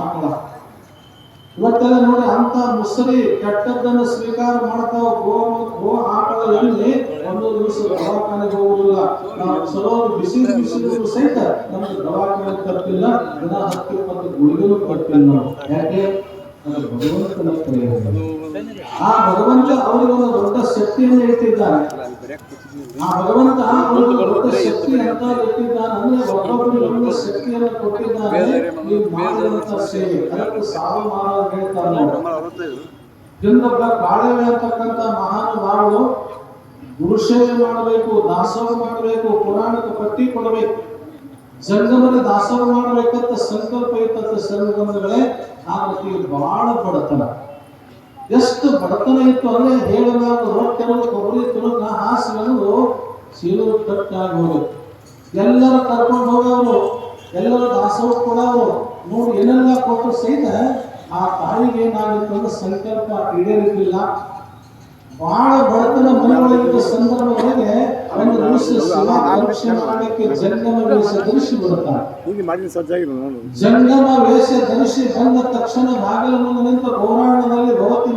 ಆಕಳ. ಇವತ್ತೆಲ್ಲ ನೋಡಿ ಅಂತ ಮುಸರಿ ಕೆಟ್ಟದ್ದನ್ನು ಸ್ವೀಕಾರ ಮಾಡ್ತಾವ. ಗೋ ಆಕಳ ಎಲ್ಲಿ ಒಂದು ದಿವಸ ದವಾಖಾನೆಗೆ ಹೋಗುದಿಲ್ಲ. ನಾವು ಚಲೋ ಬಿಸಿ ಬಿಸಿಲು ಸಹಿತ ನಮ್ಗೆ ದವಾಖಾನೆ ತಪ್ಪಿಲ್ಲ, ದಿನ 10-20 ಗುಳಿಗಳು ತಪ್ಪಿಲ್ಲ ನಾವು. ಯಾಕೆ? ಅದು ಭಗವಂತನ ಪ್ರೇರಣೆ. ಆ ಭಗವಂತ ಅವರಿಗೆ ಒಂದು ದೊಡ್ಡ ಶಕ್ತಿಯನ್ನು ಇಟ್ಟಿದ್ದಾನೆ. ಆ ಭಗವಂತ ಅವರಿಗೆ ದೊಡ್ಡ ಶಕ್ತಿ ಅಂತ ಇಟ್ಟಿದ್ದಾನೆ. ಅಂದ್ರೆ ಒಬ್ಬೊಬ್ಬರಿಗೆ ಒಂದು ಶಕ್ತಿಯನ್ನು ಕೊಟ್ಟಿದ್ದಾನೆ. ನೀವು ಮಾಡುವಂತ ಸೇವೆ ಅದಕ್ಕೆ ಸಾಲು ಮಾಡ ಹೇಳ್ತಾರೆ. ಇನ್ನೊಬ್ಬ ಕಾಳವೆ ಅಂತಕ್ಕಂಥ ಮಹಾನುಭಾವರು ಗುರುಸೇವೆ ಮಾಡಬೇಕು, ದಾಸೋಹ ಮಾಡಬೇಕು, ಪುರಾಣಕ್ಕೆ ಪಟ್ಟಿ ಕೊಡಬೇಕು, ಜಂಗಮರ ದಾಸೋಹ ಮಾಡಬೇಕಂತ ಸಂಕಲ್ಪ ಇತ್ತಂತ ಸರ್ವಗಮನಗಳೇ. ಆಗ ಬಹಳ ಬಡತನ, ಎಷ್ಟು ಬಡತನ ಇತ್ತು ಅಂದ್ರೆ ಹೇಳಲಾಗ ರೊಟ್ಟೆಗಳು ಕೊಬ್ಬರಿ ತುಳುಕ ಹಾಸಿಗೆಗಳು ಸೀಲು ತಟ್ಟಾಗಿ ಹೋಗಿ ಎಲ್ಲರೂ ಕರ್ಕೊಂಡು ಹೋಗವರು, ಎಲ್ಲರೂ ದಾಸೋಹ ಕೊಡೋರು. ನೋಡಿ ಏನೆಲ್ಲ ಕೊಟ್ಟರು ಸಹಿತ ಆ ತಾಯಿಗೆ ಏನಾಗಿತ್ತು ಸಂಕಲ್ಪ ಈಡೇರಿರಲಿಲ್ಲ. ಬಹಳ ಬಡತನ ಮನೆಯೊಳಗಿದ್ದ ಸಂದರ್ಭದೊಳಗೆ ಒಂದು ದಿವಸ ಶಿವ ಪರೀಕ್ಷೆ ಮಾಡಲಿಕ್ಕೆ ಜಂಗಮ ವೇಷ ಧರಿಸಿ ಬರುತ್ತಾರೆ. ಜಂಗಮ ವೇಷ ಧರಿಸಿ ಬಂದ ತಕ್ಷಣ ಬಾಗಿಲ ಮುಂದೆ ನಿಂತು ಗೌರಾಣದಲ್ಲಿ ಭವತಿ